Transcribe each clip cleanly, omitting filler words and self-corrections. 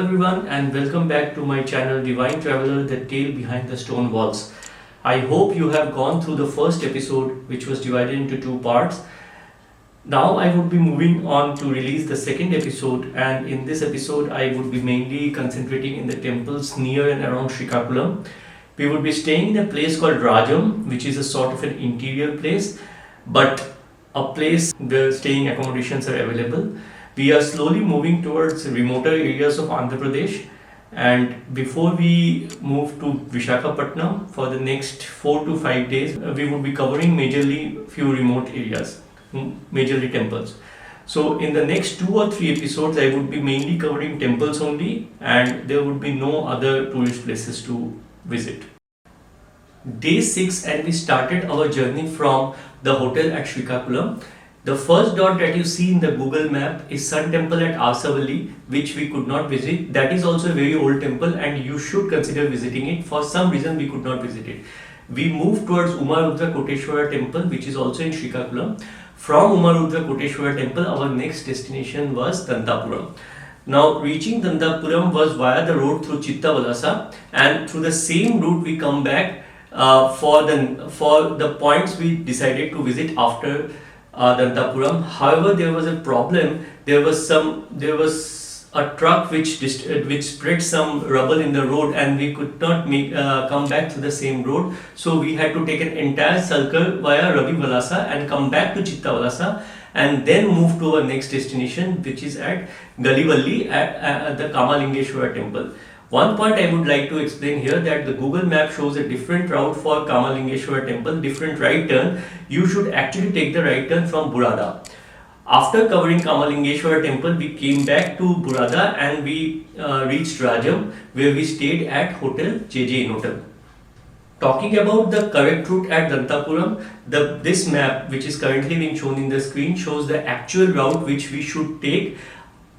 everyone and welcome back to my channel Divine Traveler, the tale behind the stone walls. I hope you have gone through the first episode, which was divided into two parts. Now I would be moving on to release the second episode, and in this episode I would be mainly concentrating in the temples near and around Srikakulam. We would be staying in a place called Rajam, which is a sort of an interior place, but a place where staying accommodations are available. We are slowly moving towards remoter areas of Andhra Pradesh, and before we move to Visakhapatnam for the next 4 to 5 days, we would be covering majorly few remote areas, majorly temples. So in the next 2 or 3 episodes, I would be mainly covering temples only, and there would be no other tourist places to visit. Day 6, and we started our journey from the hotel at Srikakulam. The first dot that you see in the Google map is Sun Temple at Asavalli, which we could not visit. That is also a very old temple and you should consider visiting it. For some reason we could not visit it. We moved towards Umarudra Koteshwara temple, which is also in Srikakulam. From Umarudra Koteshwara temple, our next destination was Dantapuram. Now reaching Dantapuram was via the road through Chittavalasa, and through the same route we come back for the points we decided to visit after Dantapuram. However, there was a problem. There was a truck which spread some rubble in the road, and we could not come back to the same road. So we had to take an entire circle via Ravi Valasa and come back to Chittavalasa, and then move to our next destination, which is at Galivalli at the Kamalingeshwara temple. One point I would like to explain here, that the Google map shows a different route for Kamalingeshwara temple, different right turn. You should actually take the right turn from Burada. After covering Kamalingeshwara temple, we came back to Burada and we reached Rajam, where we stayed at Hotel JJ Hotel. Talking about the correct route at Dantapuram, this map, which is currently being shown in the screen, shows the actual route which we should take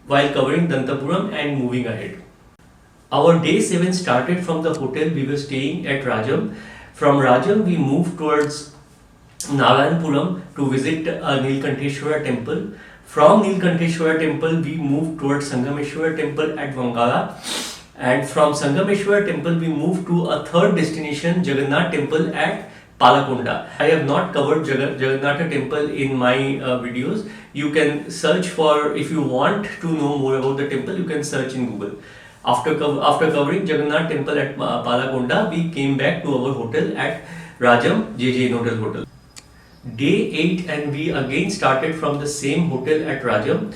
while covering Dantapuram and moving ahead. Our day 7 started from the hotel we were staying at Rajam. From Rajam we moved towards Narayanpuram to visit Nilkanteshwara temple. From Nilkanteshwara temple we moved towards Sangameshwara temple at Vangala, and from Sangameshwara temple we moved to a third destination, Jagannath temple at Palakonda. I have not covered Jagannath temple in my videos. You can search for, if you want to know more about the temple, you can search in Google. After covering Jagannath temple at Palakonda, we came back to our hotel at Rajam JJ Hotel. Day 8, and we again started from the same hotel at Rajam.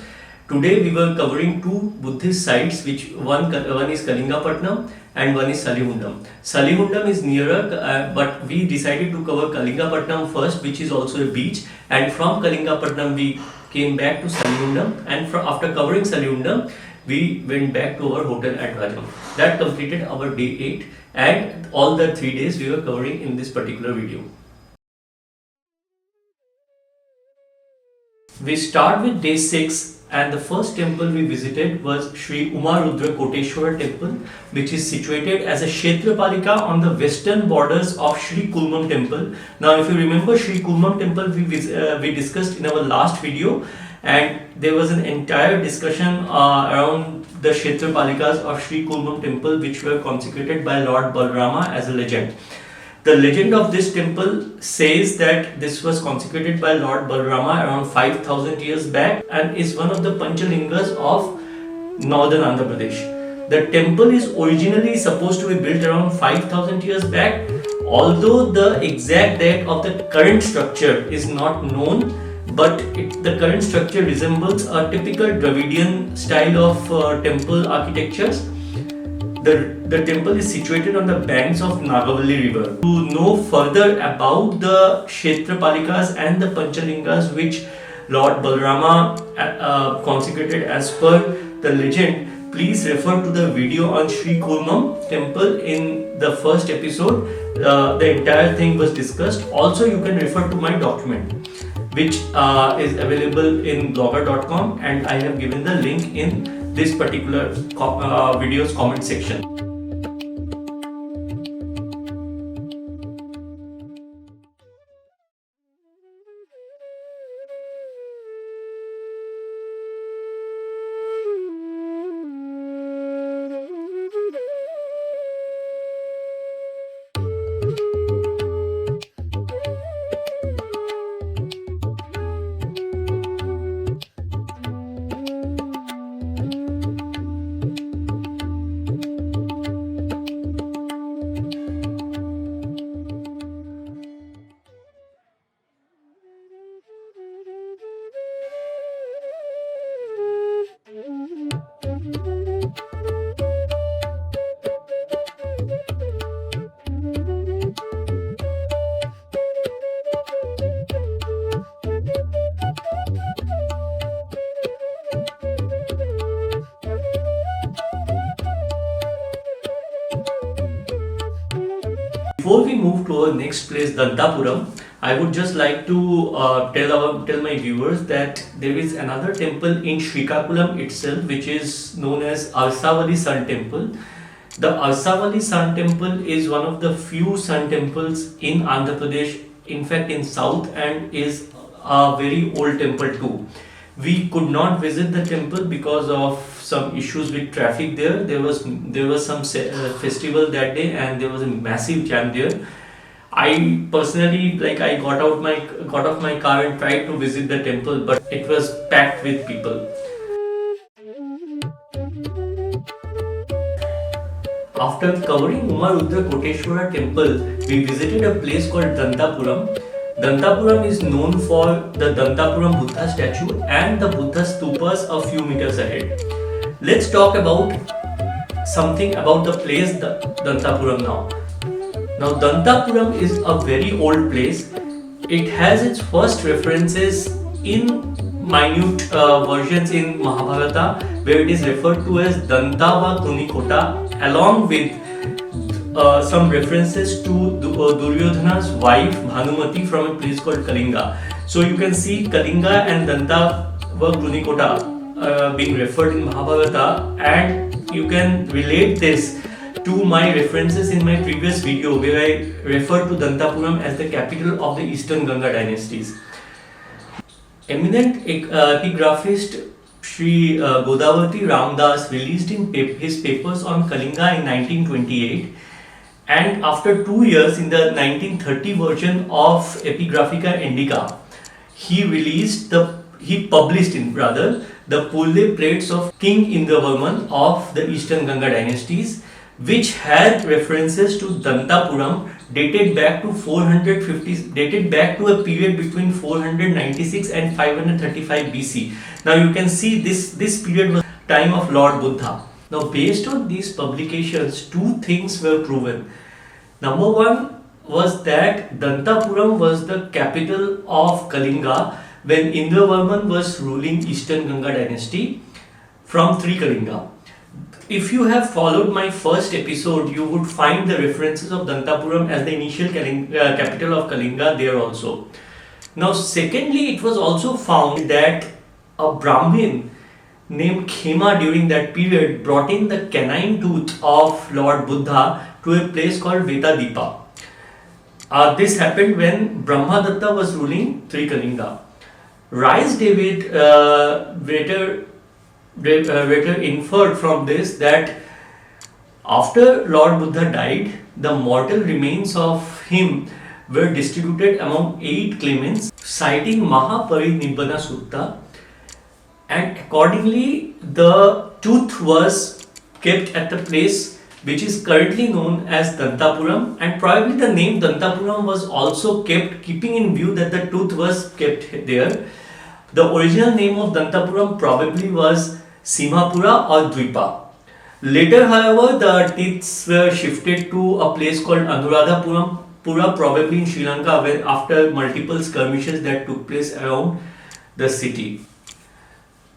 Today we were covering 2 Buddhist sites, which one is Kalingapatnam and one is Salihundam. Salihundam is nearer, but we decided to cover Kalingapatnam first, which is also a beach, and from Kalingapatnam we came back to Salihundam, and after covering Salihundam we went back to our hotel at Rajam. That completed our day 8, and all the 3 days we were covering in this particular video. We start with day 6, and the first temple we visited was Sri Umarudra Koteshwara temple, which is situated as a Kshetrapalika on the western borders of Sri Kulmam temple. Now if you remember, Sri Kulmam temple we discussed in our last video, and there was an entire discussion around the Kshetrapalikas of Sri Kulmam temple, which were consecrated by Lord Balrama as a legend. The legend of this temple says that this was consecrated by Lord Balrama around 5000 years back and is one of the Panchalingas of northern Andhra Pradesh. The temple is originally supposed to be built around 5000 years back, although the exact date of the current structure is not known, but the current structure resembles a typical Dravidian style of temple architectures. The temple is situated on the banks of Nagavalli river. To know further about the Kshetrapalikas and the Panchalingas which Lord Balrama consecrated as per the legend, please refer to the video on Sri Kulmam temple in the first episode. The entire thing was discussed. Also, you can refer to my document, which is available in blogger.com, and I have given the link in this particular video's comment section. Before we move to our next place, Dantapuram, I would just like to tell my viewers that there is another temple in Srikakulam itself, which is known as Arsavali Sun Temple. The Arsavali Sun Temple is one of the few sun temples in Andhra Pradesh, in fact in south, and is a very old temple too. We could not visit the temple because of some issues with traffic there. There was some festival that day, and there was a massive jam there. I personally, I got off my car and tried to visit the temple, but it was packed with people. After covering Umarudra Koteshwara temple, we visited a place called Dantapuram. Dantapuram is known for the Dantapuram Buddha statue and the Buddha stupas a few meters ahead. Let's talk about something about the place Dantapuram now. Now Dantapuram is a very old place. It has its first references in minute versions in Mahabharata, where it is referred to as Dantava Kunikota, along with some references to Duryodhana's wife Bhanumati from a place called Kalinga. So you can see Kalinga and Dantava Kunikota being referred in Mahabharata, and you can relate this to my references in my previous video where I referred to Dantapuram as the capital of the Eastern Ganga dynasties. Eminent epigraphist Sri Godavarti Ramdas released his papers on Kalinga in 1928, and after 2 years, in the 1930 version of Epigraphica Indica, he published the Pulle plates of King Indravarman of the Eastern Ganga dynasties, which had references to Dantapuram dated back to a period between 496 and 535 BC. Now you can see this period was time of Lord Buddha. Now based on these publications, two things were proven. Number one was that Dantapuram was the capital of Kalinga when Indravarman was ruling Eastern Ganga dynasty from Kalinga. If you have followed my first episode, you would find the references of Dantapuram as the initial capital of Kalinga there also. Now secondly, it was also found that a Brahmin named Khema during that period brought in the canine tooth of Lord Buddha to a place called Vetadipa. This happened when Brahmadatta was ruling Kalinga. Rice David later inferred from this that after Lord Buddha died, the mortal remains of him were distributed among 8 claimants, citing Mahaparinibbana Sutta, and accordingly the tooth was kept at the place which is currently known as Dantapuram, and probably the name Dantapuram was also kept keeping in view that the tooth was kept there. The original name of Dantapuram probably was Simhapura or Dwipa. Later, however, the teeth were shifted to a place called Anuradhapuram, probably in Sri Lanka, after multiple skirmishes that took place around the city.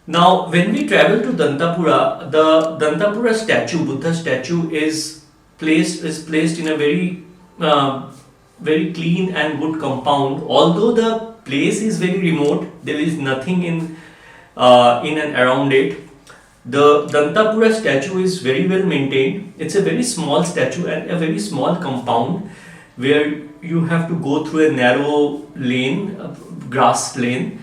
Now, when we travel to Dantapura, the Dantapura statue, Buddha statue, is placed in a very clean and good compound. Although the place is very remote, there is nothing in and around it. The Dantapura statue is very well maintained. It's a very small statue and a very small compound where you have to go through a narrow lane, a grass lane.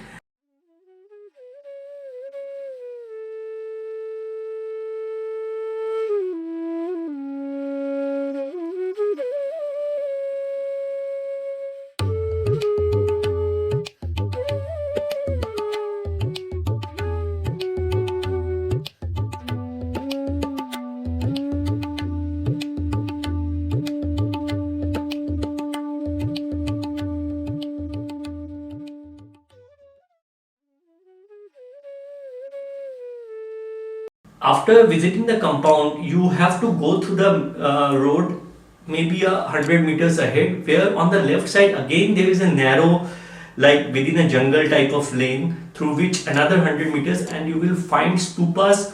After visiting the compound, you have to go through the road maybe 100 meters ahead, where on the left side again there is a narrow, like within a jungle type of lane, through which another 100 meters, and you will find stupas,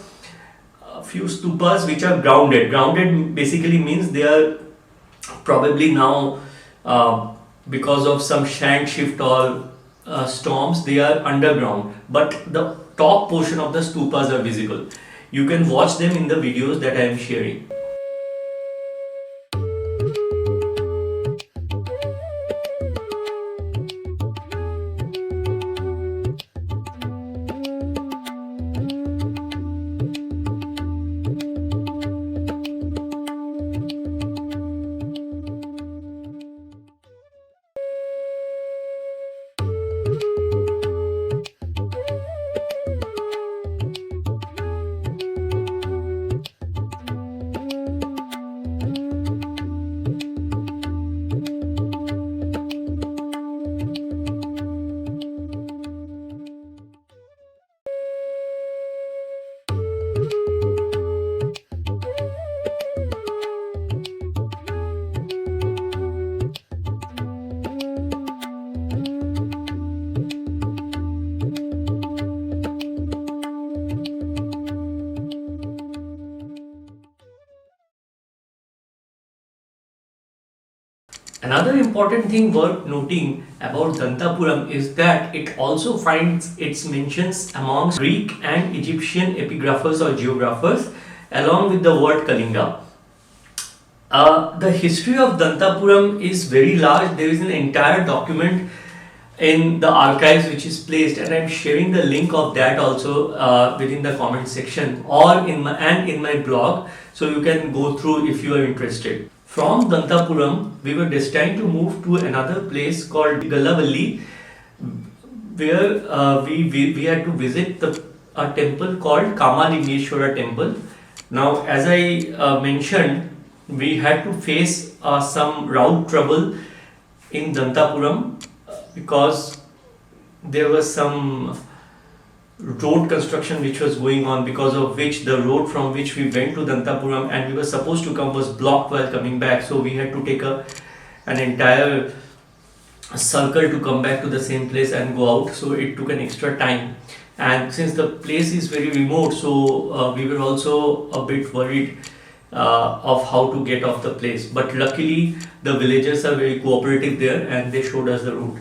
a few stupas which are grounded. Grounded basically means they are Probably now, because of some sand shift or storms, they are underground, but the top portion of the stupas are visible. You can watch them in the videos that I am sharing. Another important thing worth noting about Dantapuram is that it also finds its mentions amongst Greek and Egyptian epigraphers or geographers, along with the word Kalinga. The history of Dantapuram is very large. There is an entire document in the archives which is placed, and I'm sharing the link of that also within the comment section or in my blog, so you can go through if you are interested. From Dantapuram, we were destined to move to another place called Galavalli, where we had to visit a temple called Kamalingeshwara temple. Now, as I mentioned, we had to face some route trouble in Dantapuram because there was some road construction which was going on, because of which the road from which we went to Dantapuram and we were supposed to come was blocked while coming back. So we had to take an entire circle to come back to the same place and go out. So it took an extra time. And since the place is very remote, so we were also a bit worried of how to get off the place. But luckily, the villagers are very cooperative there and they showed us the route.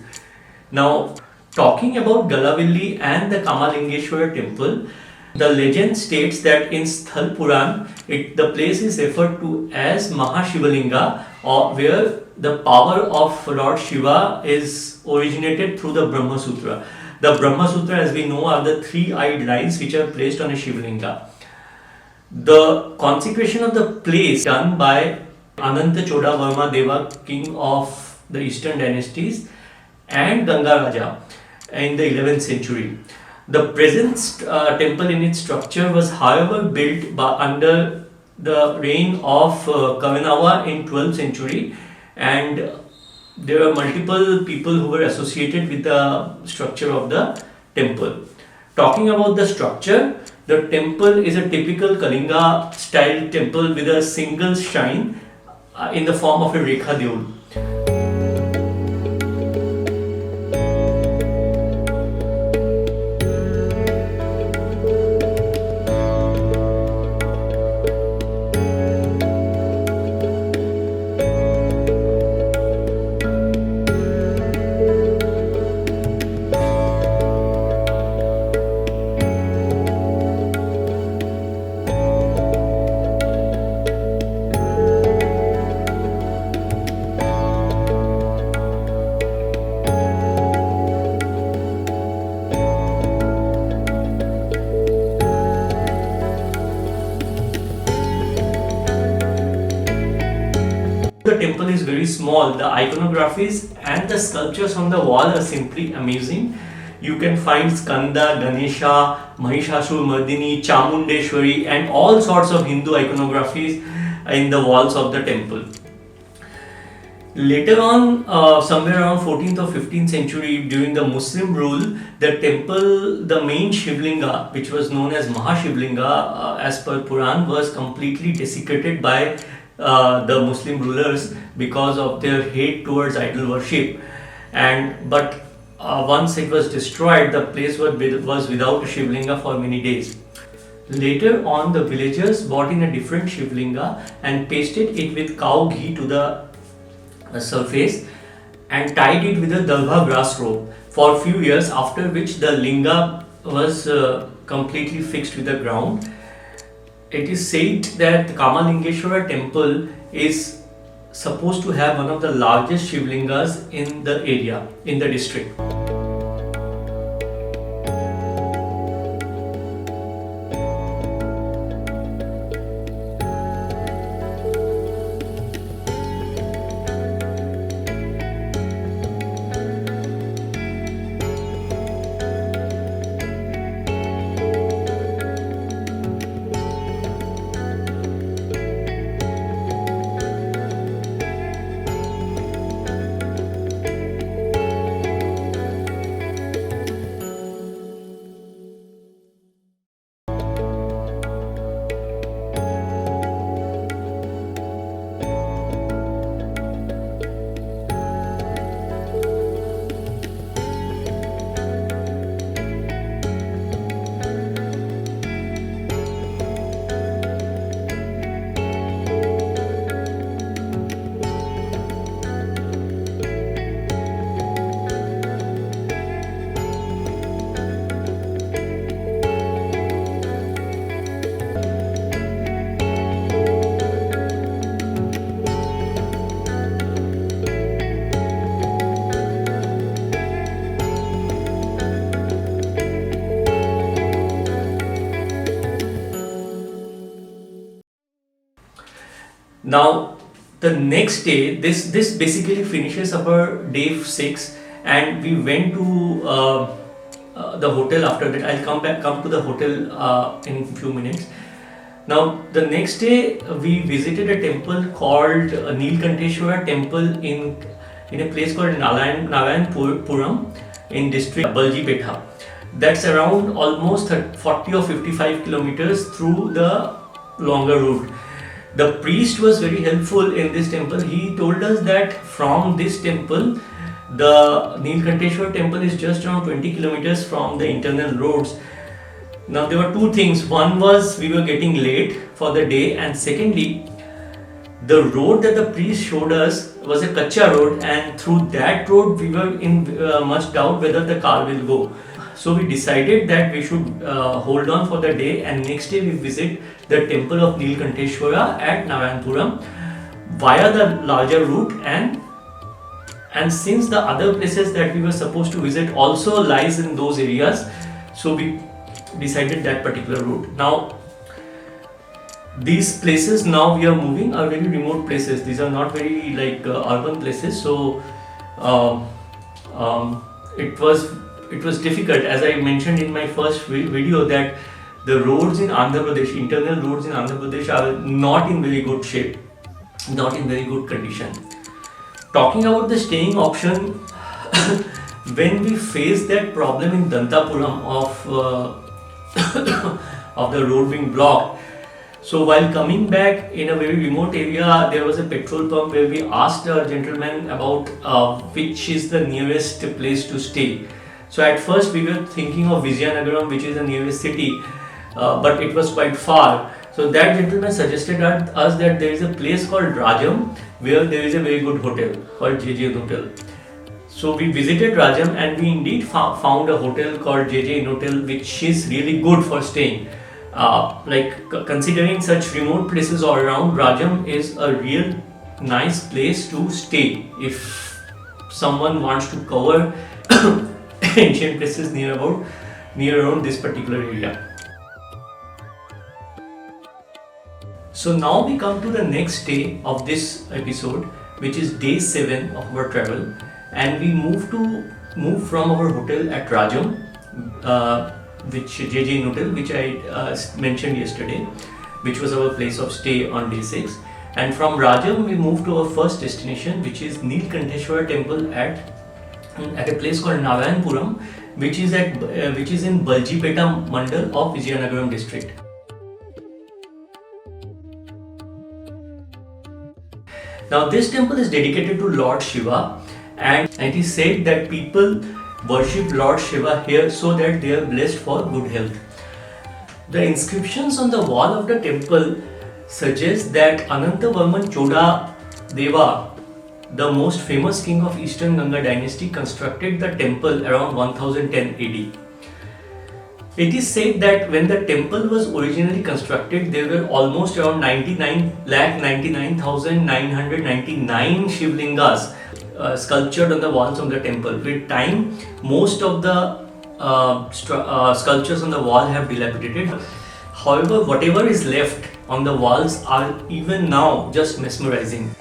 Now, talking about Galavalli and the Kamalingeshwara temple, the legend states that in Sthal Puran, the place is referred to as Mahashivalinga, or where the power of Lord Shiva is originated through the Brahma Sutra. The Brahma Sutra, as we know, are the three-eyed lines which are placed on a Shivalinga. The consecration of the place done by Ananta Choda Varma Deva, king of the Eastern dynasties, and Ganga Raja in the 11th century. The present temple in its structure was, however, built under the reign of Kavanava in 12th century, and there were multiple people who were associated with the structure of the temple. Talking about the structure, the temple is a typical Kalinga style temple with a single shrine in the form of a Rekha Deul. The temple is very small. The iconographies and the sculptures on the wall are simply amazing. You can find Skanda, Ganesha, Mahishasur-Mardini, Chamundeshwari and all sorts of Hindu iconographies in the walls of the temple. Later on, somewhere around 14th or 15th century, during the Muslim rule, the temple, the main Shivlinga, which was known as Mahashivlinga as per Puran, was completely desecrated by the Muslim rulers because of their hate towards idol worship. But once it was destroyed, the place was without a Shivlinga for many days. Later on, the villagers bought in a different Shivlinga and pasted it with cow ghee to the surface and tied it with a dalbha grass rope for a few years, after which the linga was completely fixed with the ground. It is said that the Kamalingeshwara temple is supposed to have one of the largest Shivlingas in the area, in the district. Now, the next day, this basically finishes our day 6, and we went to the hotel after that. I'll come to the hotel in a few minutes. Now, the next day we visited a temple called Neelkanteshwara temple in a place called Narayanpuram in district Baljipeta. That's around almost 40 or 55 kilometers through the longer route. The priest was very helpful in this temple. He told us that from this temple, the Neelkanteshwara temple is just around 20 kilometers from the internal roads. Now there were two things. One was we were getting late for the day, and secondly, the road that the priest showed us was a kacha road, and through that road we were in much doubt whether the car will go. So we decided that we should hold on for the day, and next day we visit the temple of Neelkanteshwara at Narayanpuram via the larger route, and since the other places that we were supposed to visit also lies in those areas, so we decided that particular route. Now these places now we are moving are very remote places. These are not very urban places, so it was difficult, as I mentioned in my first video, that the roads in Andhra Pradesh, internal roads in Andhra Pradesh, are not in very good shape, not in very good condition. Talking about the staying option, when we faced that problem in Dantapuram of the road being blocked, so while coming back in a very remote area, there was a petrol pump where we asked a gentleman about which is the nearest place to stay. So at first we were thinking of Vizianagaram, which is the nearest city, but it was quite far. So that gentleman suggested us that there is a place called Rajam where there is a very good hotel called JJ Hotel. So we visited Rajam, and we indeed found a hotel called JJ Hotel, which is really good for staying. Considering such remote places all around, Rajam is a real nice place to stay if someone wants to cover ancient places near around this particular area. So now we come to the next day of this episode, which is day 7 of our travel, and we move from our hotel at Rajam, which JJ Hotel, which I mentioned yesterday, which was our place of stay on day 6. And from Rajam we moved to our first destination, which is Neelkanteshwara temple at a place called Narayanpuram, which is in Baljipeta Mandal of Vizianagaram district. Now this temple is dedicated to Lord Shiva, and it is said that people worship Lord Shiva here so that they are blessed for good health. The inscriptions on the wall of the temple suggest that Anantavarman Choda Deva the most famous king of Eastern Ganga dynasty, constructed the temple around 1010 AD. It is said that when the temple was originally constructed, there were almost around 99,99,999 Shivlingas sculptured on the walls of the temple. With time, most of the sculptures on the wall have dilapidated. However, whatever is left on the walls are even now just mesmerizing.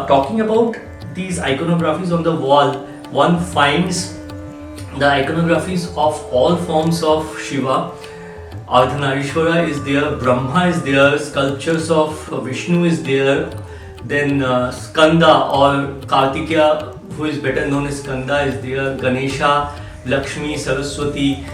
Talking about these iconographies on the wall, one finds the iconographies of all forms of Shiva. Ardhanarishwara is there, Brahma is there, sculptures of Vishnu is there, then Skanda or Kartikeya, who is better known as Skanda, is there, Ganesha, Lakshmi, Saraswati.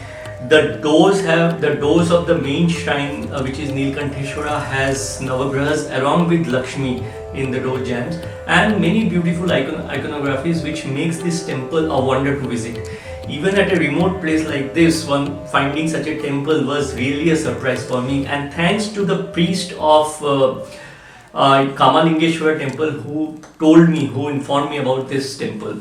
The doors of the main shrine, which is Nilkantheshwara, has Navagrahas along with Lakshmi in the door jambs, and many beautiful iconographies which makes this temple a wonder to visit. Even at a remote place like this, finding such a temple was really a surprise for me, and thanks to the priest of Kamalingeshwara temple who informed me about this temple.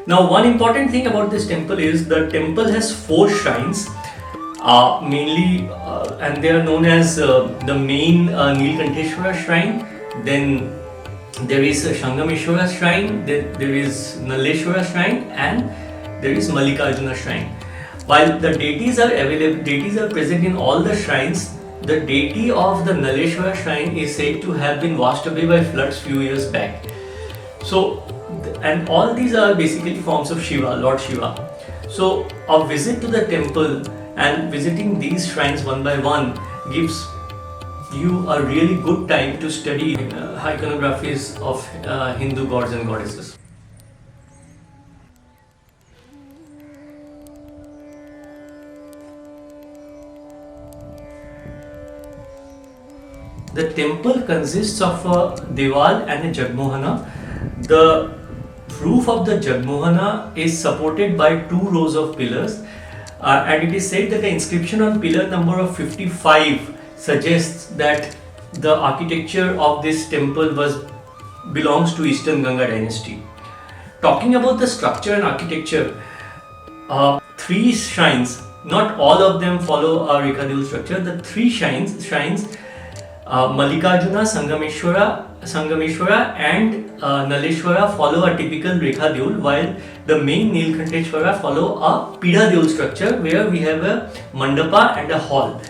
Now, one important thing about this temple is the temple has 4 shrines, mainly, and they are known as the main Nilkantheshwara shrine, then There is a Sangameshwara shrine, there is Nalleshwara shrine, and there is Mallikarjuna shrine. While the deities are present in all the shrines, the deity of the Nalleshwara shrine is said to have been washed away by floods few years back. So, and all these are basically forms of Shiva, Lord Shiva. So, a visit to the temple and visiting these shrines one by one gives you a really good time to study iconographies of Hindu gods and goddesses. The temple consists of a Deval and a Jagmohana. The roof of the Jagmohana is supported by 2 rows of pillars, and it is said that the inscription on pillar number of 55 suggests that the architecture of this temple belongs to Eastern Ganga dynasty. Talking about the structure and architecture, 3 shrines, not all of them follow a Rekha structure. The 3 shrines Mallikarjuna, Sangameshwara and Nalleshwara follow a typical Rekha Deul, while the main Nilkanteshwara follow a Pidha Deul structure where we have a mandapa and a hall.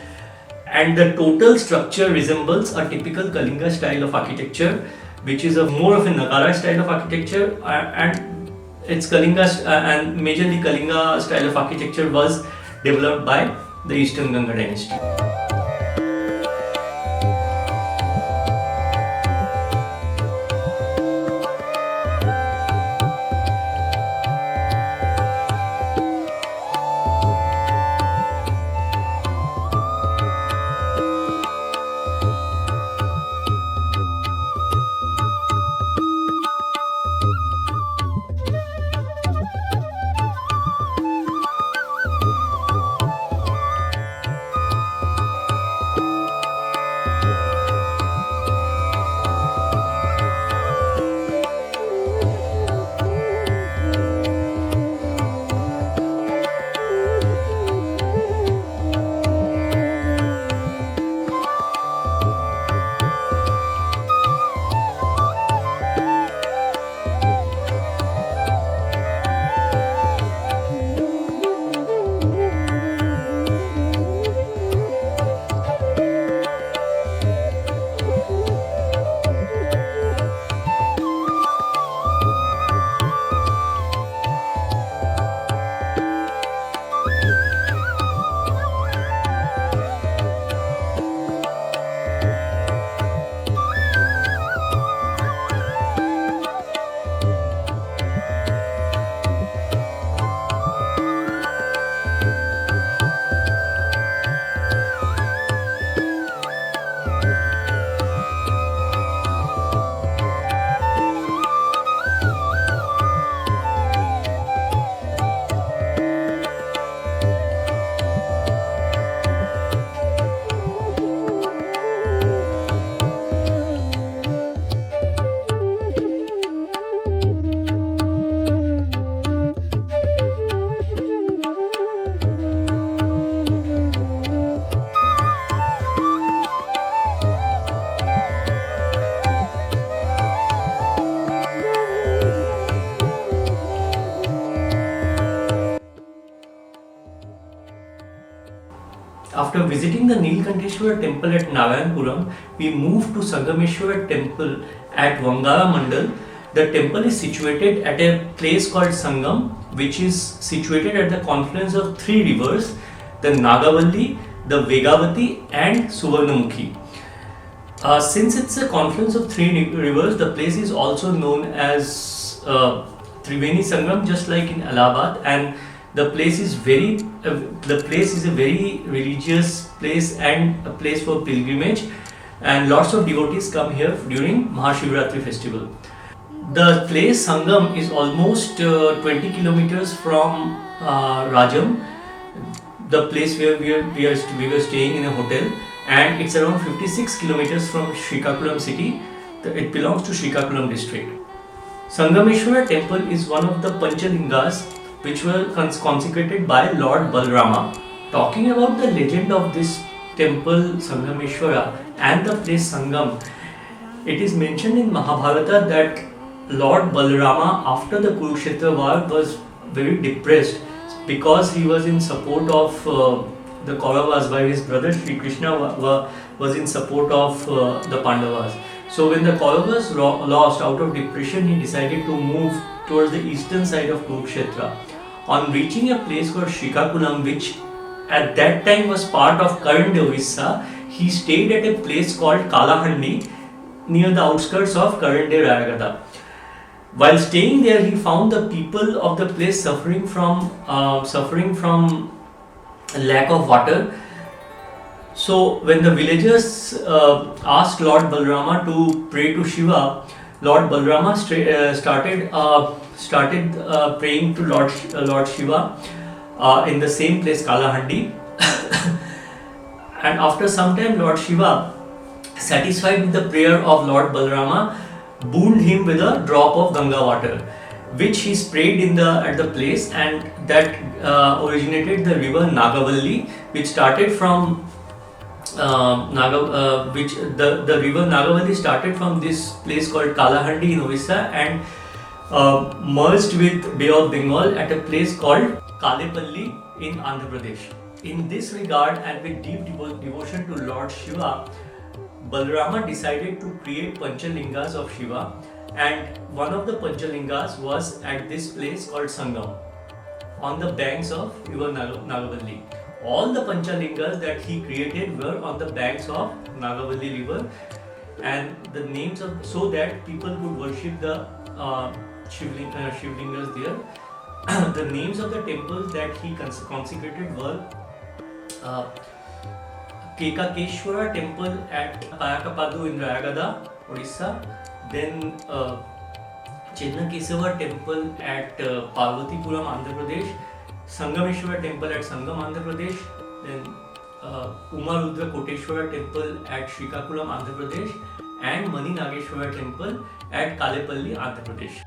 And the total structure resembles a typical Kalinga style of architecture, which is more of a Nagara style of architecture, and it's Kalinga and majorly Kalinga style of architecture was developed by the Eastern Ganga dynasty. After visiting the Nilkanteshwara temple at Narayanpuram, we moved to Sangameshwara temple at Vangara Mandal. The temple is situated at a place called Sangam, which is situated at the confluence of 3 rivers, the Nagavalli, the Vegavati and Suvarnamukhi. Since it's a confluence of 3 rivers, the place is also known as Triveni Sangam, just like in Allahabad, and the place is a very religious place and a place for pilgrimage, and lots of devotees come here during Mahashivratri festival. The place Sangam is almost 20 kilometers from Rajam, the place where we were staying in a hotel, and it's around 56 kilometers from Srikakulam city. It belongs to Srikakulam district. Sangameshwara temple is one of the Panchalingas which were consecrated by Lord Balrama. Talking about the legend of this temple Sangameshwara and the place Sangam, It is mentioned in Mahabharata that Lord Balarama, after the Kurukshetra war, was very depressed because he was in support of the Kauravas, while his brother Sri Krishna was in support of the Pandavas. So when the Kauravas lost, out of depression, he decided to move towards the eastern side of Kurukshetra. On reaching a place called Srikakulam, which at that time was part of current Orissa, he stayed at a place called Kalahandi near the outskirts of current day Rayagada. While staying there, he found the people of the place suffering from lack of water. So when the villagers asked Lord Balarama to pray to Shiva, Lord Balarama started praying to Lord Shiva in the same place, Kalahandi. And after some time, Lord Shiva, satisfied with the prayer of Lord Balarama, booned him with a drop of Ganga water, which he sprayed at the place, and that originated the river Nagavalli, which started from the river Nagavalli started from this place called Kalahandi in Orissa and merged with Bay of Bengal at a place called Kalepalli in Andhra Pradesh. In this regard, and with deep devotion to Lord Shiva, Balarama decided to create Panchalingas of Shiva, and one of the Panchalingas was at this place called Sangam on the banks of river Nagavalli. All the Panchalingas that he created were on the banks of Nagavalli river, and the names of, so that people could worship the Shivlingas there. The names of the temples that he consecrated were Kamalingeshwara temple at Payakapadu in Rayagada, Orissa, then Chennakesava temple at Parvatipuram, Andhra Pradesh, Sangameshwara temple at Sangam, Andhra Pradesh, then Umarudra Koteshwara temple at Srikakulam, Andhra Pradesh, and Mani Nageshwara temple at Kalepalli, Andhra Pradesh.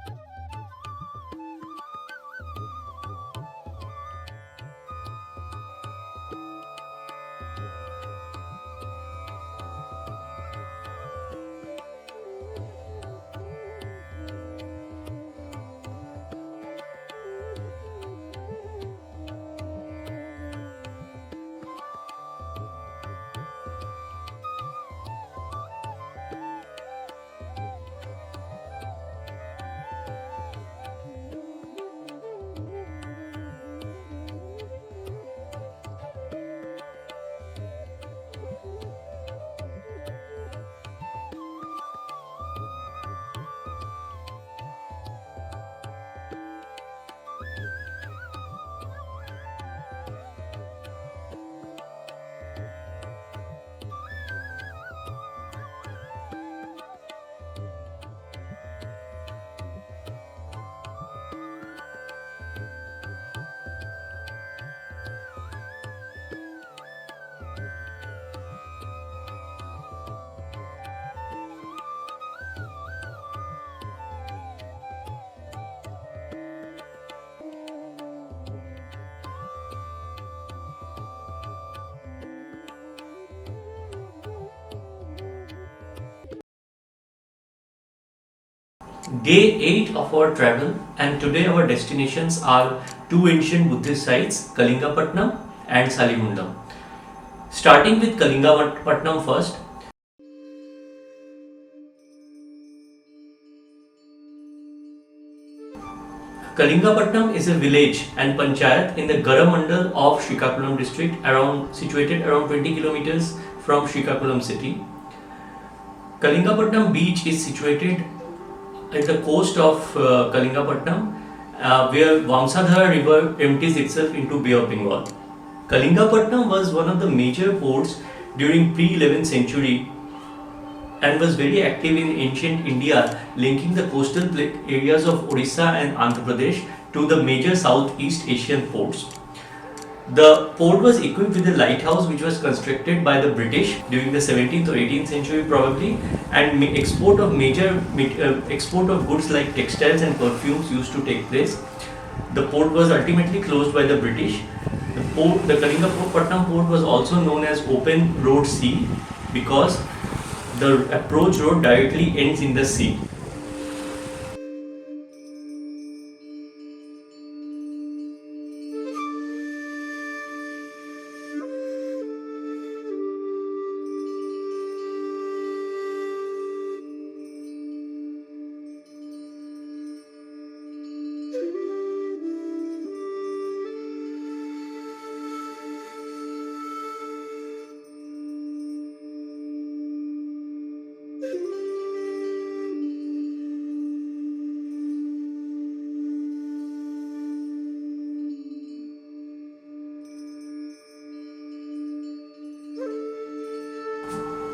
Day 8 of our travel, and today our destinations are two ancient Buddhist sites, Kalingapatnam and Salimundam. Starting with Kalingapatnam first. Kalingapatnam is a village and panchayat in the Garamandal of Srikakulam district, situated around 20 kilometers from Srikakulam city. Kalingapatnam beach is situated at the coast of Kalingapatnam, where Vamsadhara river empties itself into Bay of Bengal. Kalingapatnam was one of the major ports during pre-11th century and was very active in ancient India, linking the coastal areas of Orissa and Andhra Pradesh to the major Southeast Asian ports. The port was equipped with a lighthouse which was constructed by the British during the 17th or 18th century probably, and export of goods like textiles and perfumes used to take place. The port was ultimately closed by the British. The Kalingapatnam port was also known as Open Road Sea because the approach road directly ends in the sea.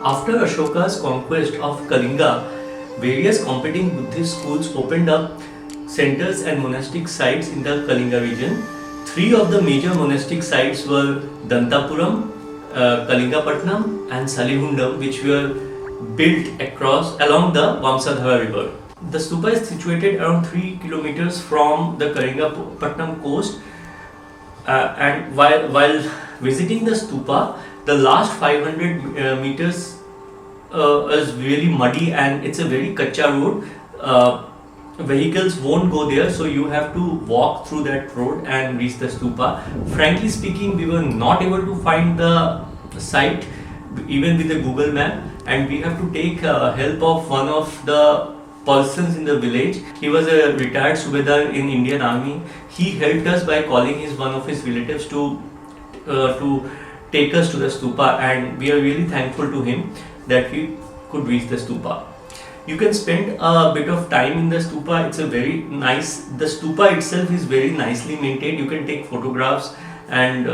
After Ashoka's conquest of Kalinga, various competing Buddhist schools opened up centers and monastic sites in the Kalinga region. Three of the major monastic sites were Dantapuram, Kalingapatnam and Salihundam, which were built along the Vamsadhara river. The stupa is situated around 3 kilometers from the Kalingapatnam coast, and while visiting the stupa, the last 500 meters is really muddy and it's a very kacha road. Vehicles won't go there, so you have to walk through that road and reach the stupa. Frankly speaking, we were not able to find the site even with the Google map, and we have to take help of one of the persons in the village. He was a retired Subedar in Indian Army. He helped us by calling one of his relatives to take us to the stupa, and we are really thankful to him that we could reach the stupa. You can spend a bit of time in the stupa. It's a very nice, the stupa itself is very nicely maintained. You can take photographs and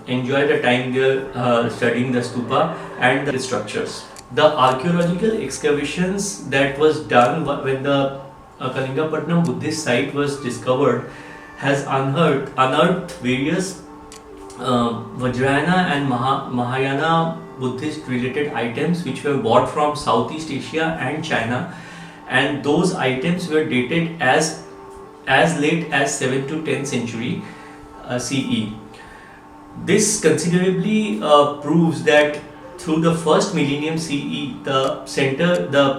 enjoy the time there studying the stupa and the structures. The archaeological excavations that was done when the Kalingapatnam Buddhist site was discovered has unearthed various Vajrayana and Mahayana Buddhist related items which were bought from Southeast Asia and China, and those items were dated as late as 7th to 10th century CE. This considerably proves that through the first millennium CE, the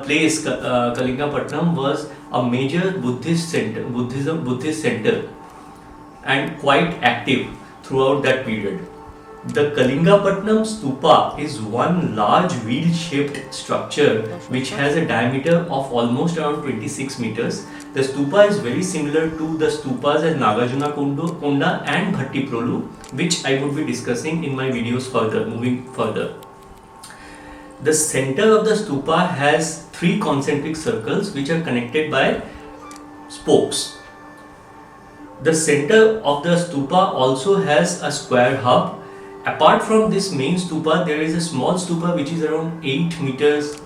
place Kalingapatnam was a major Buddhist center and quite active throughout that period. The Kalingapatnam stupa is one large wheel-shaped structure which has a diameter of almost around 26 meters. The stupa is very similar to the stupas at Nagarjuna Konda and Bhattiprolu, which I would be discussing in my videos moving further. The center of the stupa has 3 concentric circles which are connected by spokes. The center of the stupa also has a square hub. Apart from this main stupa, there is a small stupa which is around 8 meters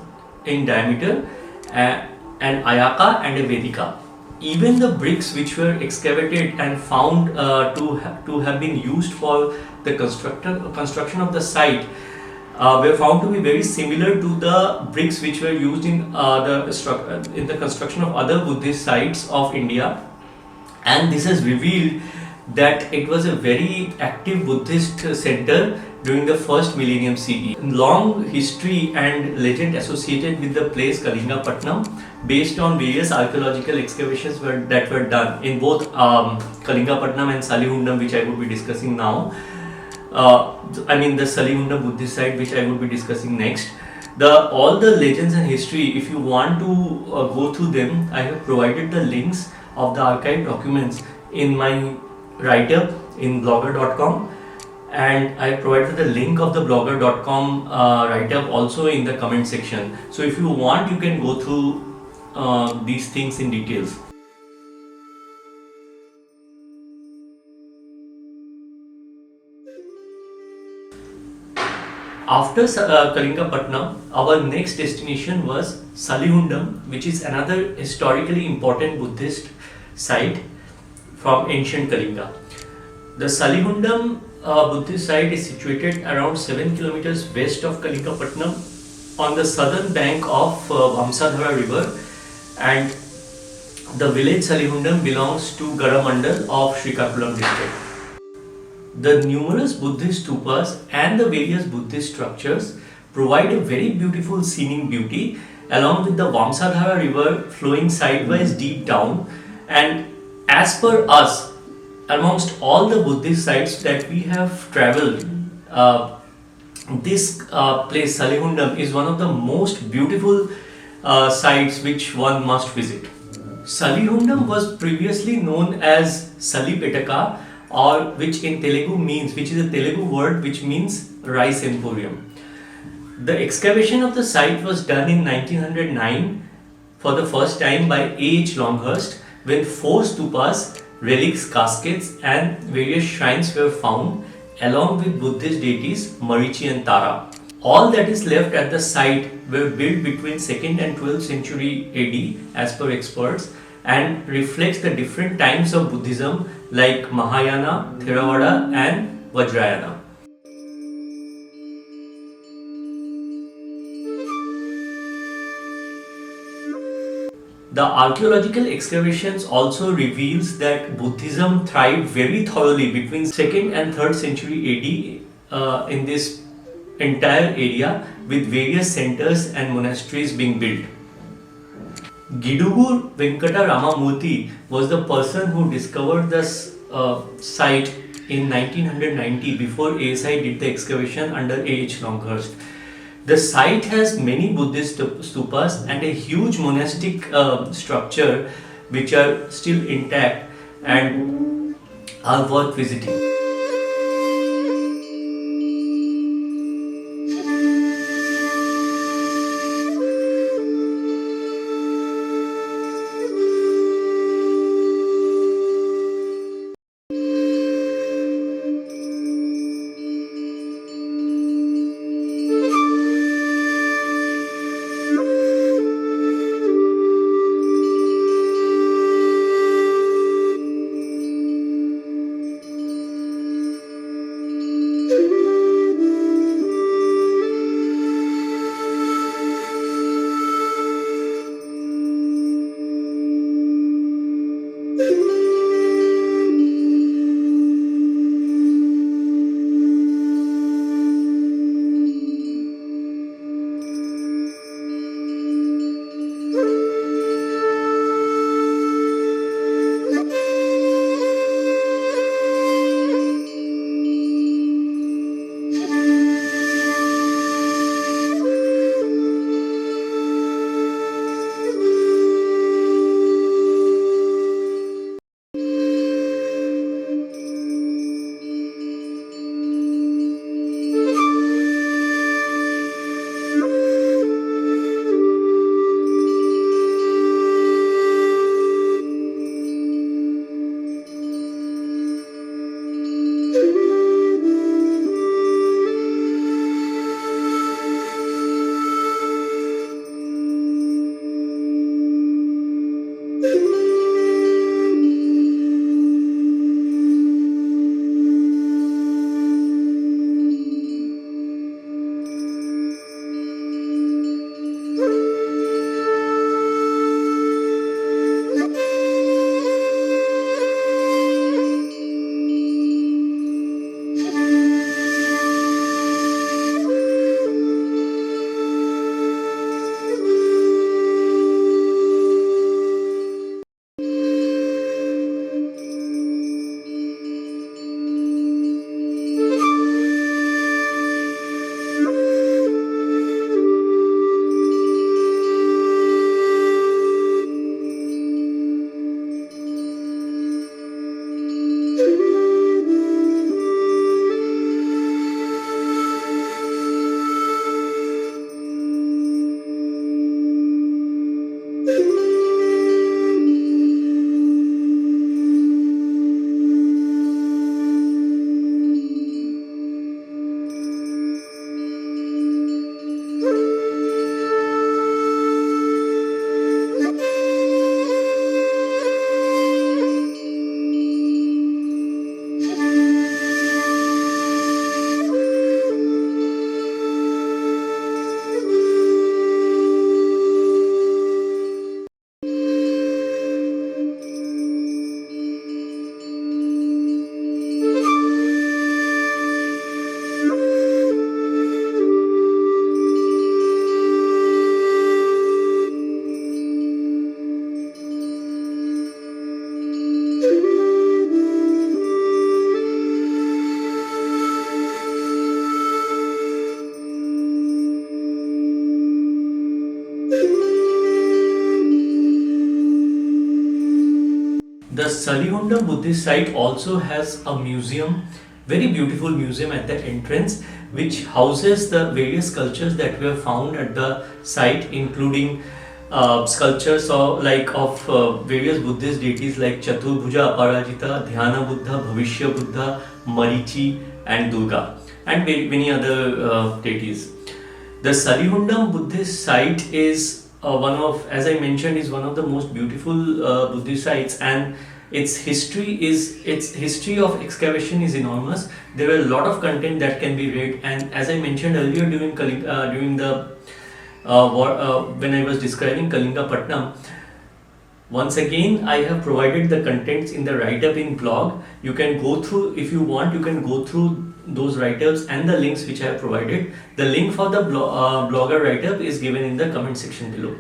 in diameter, an ayaka and a vedika. Even the bricks which were excavated and found to have been used for the construction of the site were found to be very similar to the bricks which were used in the construction of other Buddhist sites of India. And this has revealed that it was a very active Buddhist center during the first millennium CE. Long history and legend associated with the place Kalingapatnam based on various archaeological excavations that were done in both Kalingapatnam and Salihundam, which I would be discussing now. The Salihundam Buddhist site, which I would be discussing next. All the legends and history, if you want to go through them, I have provided the links of the archived documents in my write-up in blogger.com, and I provided the link of the blogger.com write-up also in the comment section. So if you want, you can go through these things in details. After Kalingapatnam, our next destination was Salihundam, which is another historically important Buddhist site from ancient Kalinga. The Salihundam Buddhist site is situated around 7 kilometers west of Kalingapatnam on the southern bank of Vamsadhara river, and the village Salihundam belongs to Garamandal of Srikakulam district. The numerous Buddhist stupas and the various Buddhist structures provide a very beautiful scenic beauty along with the Vamsadhara river flowing sideways deep down. And as per us, amongst all the Buddhist sites that we have traveled, this place Salihundam is one of the most beautiful sites which one must visit. Salihundam was previously known as Salipetaka, or which in Telugu means, which is a Telugu word which means rice emporium. The excavation of the site was done in 1909 for the first time by A.H. Longhurst, when 4 stupas, relics, caskets and various shrines were found along with Buddhist deities Marichi and Tara. All that is left at the site were built between 2nd and 12th century AD as per experts, and reflects the different times of Buddhism like Mahayana, Theravada and Vajrayana. The archaeological excavations also reveals that Buddhism thrived very thoroughly between 2nd and 3rd century AD in this entire area, with various centers and monasteries being built. Gidugu Venkata Ramamurthy was the person who discovered this site in 1990 before ASI did the excavation under A.H. Longhurst. The site has many Buddhist stupas and a huge monastic structure which are still intact and are worth visiting. The Salihundam Buddhist site also has a museum, very beautiful museum at the entrance, which houses the various sculptures that were found at the site, including sculptures of various Buddhist deities like Chaturbhuja Aparajita, Dhyana Buddha, Bhavishya Buddha, Marichi, and Durga, and many other deities. The Salihundam Buddhist site is as I mentioned, is one of the most beautiful Buddhist sites, and its history of excavation is enormous. There are a lot of content that can be read, and as I mentioned earlier during the when I was describing Kalingapatnam, once again I have provided the contents in the write-up in blog. You can go through, if you want, you can go through those write-ups and the links which I have provided. The link for the blogger write-up is given in the comment section below.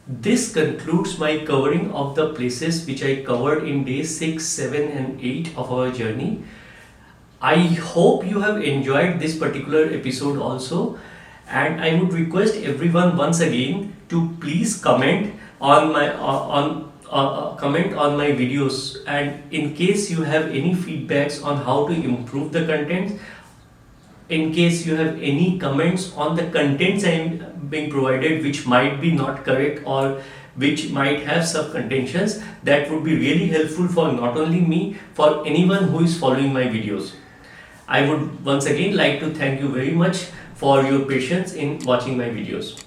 This concludes my covering of the places which I covered in days 6, 7 and 8 of our journey. I hope you have enjoyed this particular episode also, and I would request everyone once again to please comment on my videos, and in case you have any feedbacks on how to improve the content, in case you have any comments on the contents I am being provided which might be not correct or which might have some contentions, that would be really helpful for not only me, for anyone who is following my videos. I would once again like to thank you very much for your patience in watching my videos.